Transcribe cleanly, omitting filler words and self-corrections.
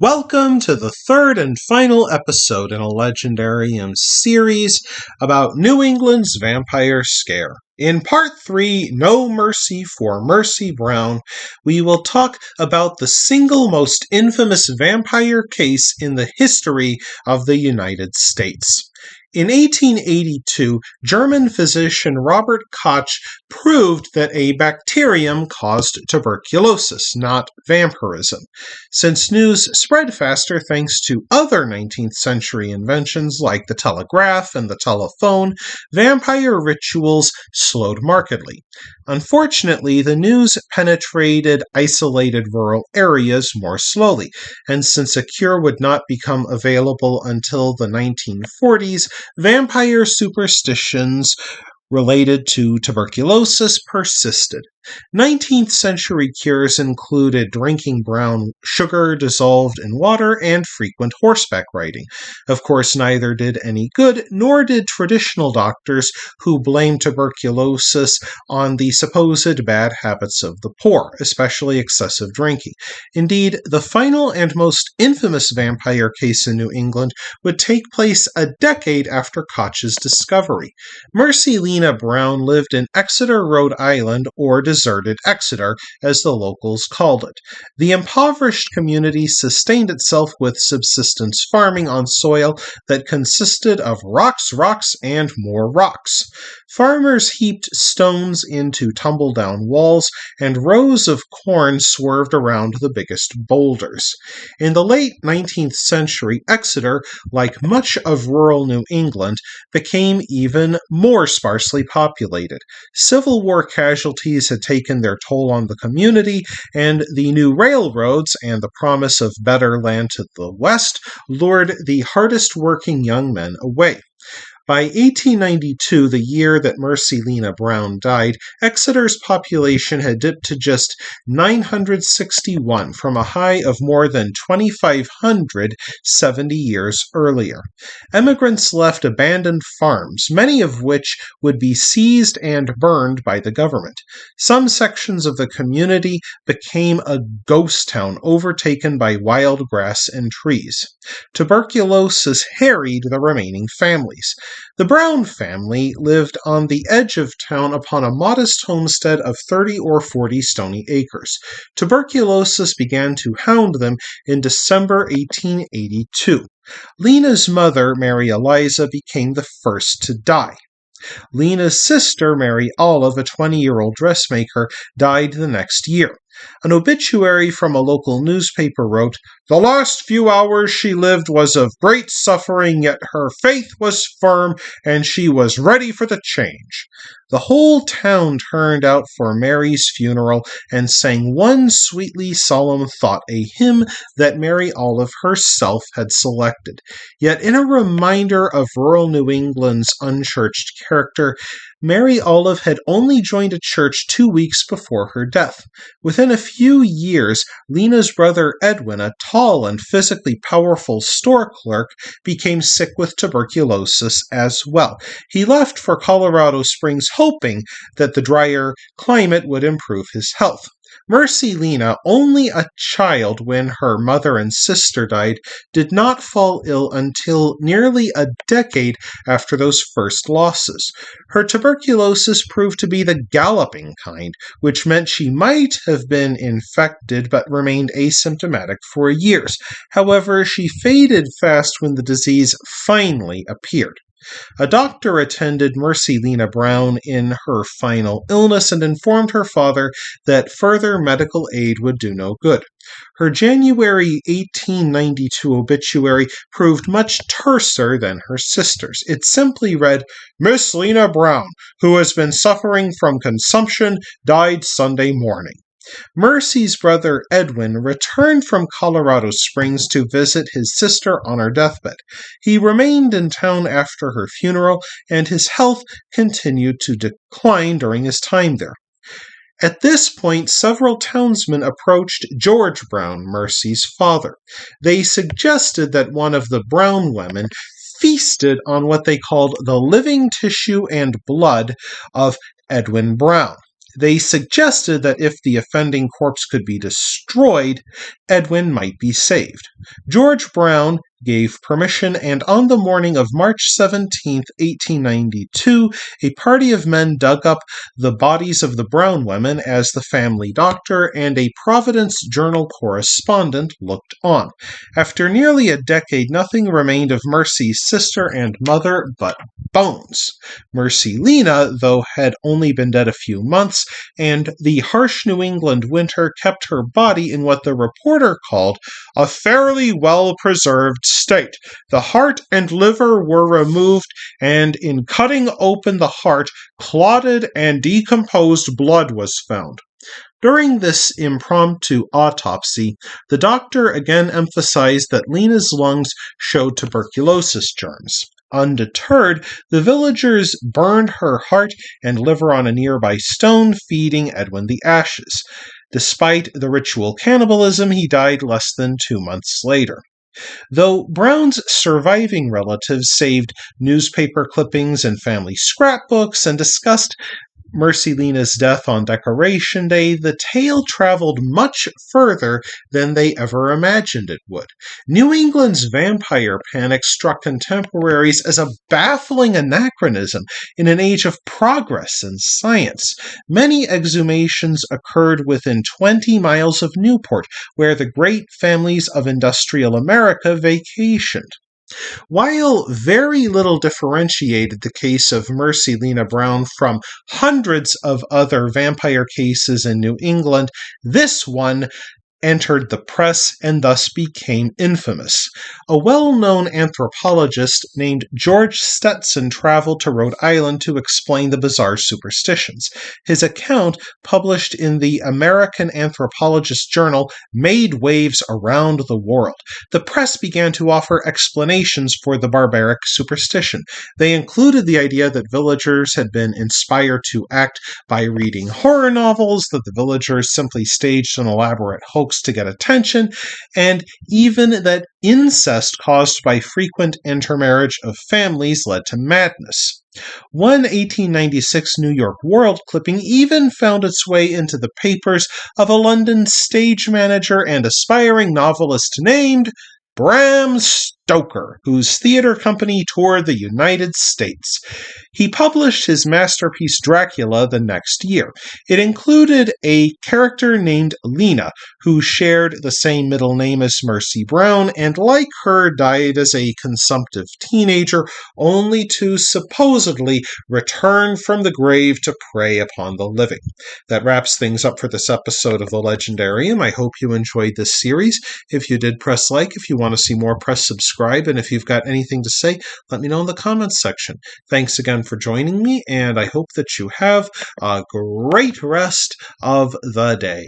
Welcome to the third and final episode in a Legendarium series about New England's vampire scare. In part 3, No Mercy for Mercy Brown, we will talk about the single most infamous vampire case in the history of the United States. In 1882, German physician Robert Koch proved that a bacterium caused tuberculosis, not vampirism. Since news spread faster thanks to other 19th century inventions like the telegraph and the telephone, vampire rituals slowed markedly. Unfortunately, the news penetrated isolated rural areas more slowly, and since a cure would not become available until the 1940s, vampire superstitions related to tuberculosis persisted. 19th century cures included drinking brown sugar dissolved in water and frequent horseback riding. Of course, neither did any good, nor did traditional doctors who blamed tuberculosis on the supposed bad habits of the poor, especially excessive drinking. Indeed, the final and most infamous vampire case in New England would take place a decade after Koch's discovery. Mercy Lena Brown lived in Exeter, Rhode Island, or deserted Exeter, as the locals called it. The impoverished community sustained itself with subsistence farming on soil that consisted of rocks, and more rocks. Farmers heaped stones into tumble-down walls, and rows of corn swerved around the biggest boulders. In the late 19th century, Exeter, like much of rural New England, became even more sparsely populated. Civil War casualties had taken their toll on the community, and the new railroads and the promise of better land to the west lured the hardest-working young men away. By 1892, the year that Mercy Lena Brown died, Exeter's population had dipped to just 961 from a high of more than 2,500 70 years earlier. Emigrants left abandoned farms, many of which would be seized and burned by the government. Some sections of the community became a ghost town overtaken by wild grass and trees. Tuberculosis harried the remaining families. The Brown family lived on the edge of town upon a modest homestead of 30 or 40 stony acres. Tuberculosis began to hound them in December 1882. Lena's mother, Mary Eliza, became the first to die. Lena's sister, Mary Olive, a 20-year-old dressmaker, died the next year. An obituary from a local newspaper wrote, "The last few hours she lived was of great suffering, yet her faith was firm, and she was ready for the change." The whole town turned out for Mary's funeral and sang one sweetly solemn thought, a hymn that Mary Olive herself had selected. Yet in a reminder of rural New England's unchurched character, Mary Olive had only joined a church 2 weeks before her death. Within a few years, Lena's brother Edwin, a tall and physically powerful store clerk, became sick with tuberculosis as well. He left for Colorado Springs hoping that the drier climate would improve his health. Mercy Lena, only a child when her mother and sister died, did not fall ill until nearly a decade after those first losses. Her tuberculosis proved to be the galloping kind, which meant she might have been infected but remained asymptomatic for years. However, she faded fast when the disease finally appeared. A doctor attended Mercy Lena Brown in her final illness and informed her father that further medical aid would do no good. Her January 1892 obituary proved much terser than her sister's. It simply read, "Miss Lena Brown, who has been suffering from consumption, died Sunday morning." Mercy's brother Edwin returned from Colorado Springs to visit his sister on her deathbed. He remained in town after her funeral, and his health continued to decline during his time there. At this point, several townsmen approached George Brown, Mercy's father. They suggested that one of the Brown women feasted on what they called the living tissue and blood of Edwin Brown. They suggested that if the offending corpse could be destroyed, Edwin might be saved. George Brown gave permission, and on the morning of March 17, 1892, a party of men dug up the bodies of the Brown women as the family doctor and a Providence Journal correspondent looked on. After nearly a decade, nothing remained of Mercy's sister and mother but bones. Mercy Lena, though, had only been dead a few months, and the harsh New England winter kept her body in what the reporter called a fairly well-preserved state. The heart and liver were removed, and in cutting open the heart, clotted and decomposed blood was found. During this impromptu autopsy, the doctor again emphasized that Lena's lungs showed tuberculosis germs. Undeterred, the villagers burned her heart and liver on a nearby stone, feeding Edwin the ashes. Despite the ritual cannibalism, he died less than 2 months later. Though Brown's surviving relatives saved newspaper clippings and family scrapbooks and discussed Mercy Lena's death on Decoration Day, the tale traveled much further than they ever imagined it would. New England's vampire panic struck contemporaries as a baffling anachronism in an age of progress and science. Many exhumations occurred within 20 miles of Newport, where the great families of industrial America vacationed. While very little differentiated the case of Mercy Lena Brown from hundreds of other vampire cases in New England, this one entered the press and thus became infamous. A well-known anthropologist named George Stetson traveled to Rhode Island to explain the bizarre superstitions. His account, published in the American Anthropologist Journal, made waves around the world. The press began to offer explanations for the barbaric superstition. They included the idea that villagers had been inspired to act by reading horror novels, that the villagers simply staged an elaborate hoax to get attention, and even that incest caused by frequent intermarriage of families led to madness. One 1896 New York World clipping even found its way into the papers of a London stage manager and aspiring novelist named Bram Stoker, whose theater company toured the United States. He published his masterpiece Dracula the next year. It included a character named Lena, who shared the same middle name as Mercy Brown, and like her died as a consumptive teenager, only to supposedly return from the grave to prey upon the living. That wraps things up for this episode of The Legendarium. I hope you enjoyed this series. If you did, press like. If you want to see more, press subscribe. And if you've got anything to say, let me know in the comments section. Thanks again for joining me, and I hope that you have a great rest of the day.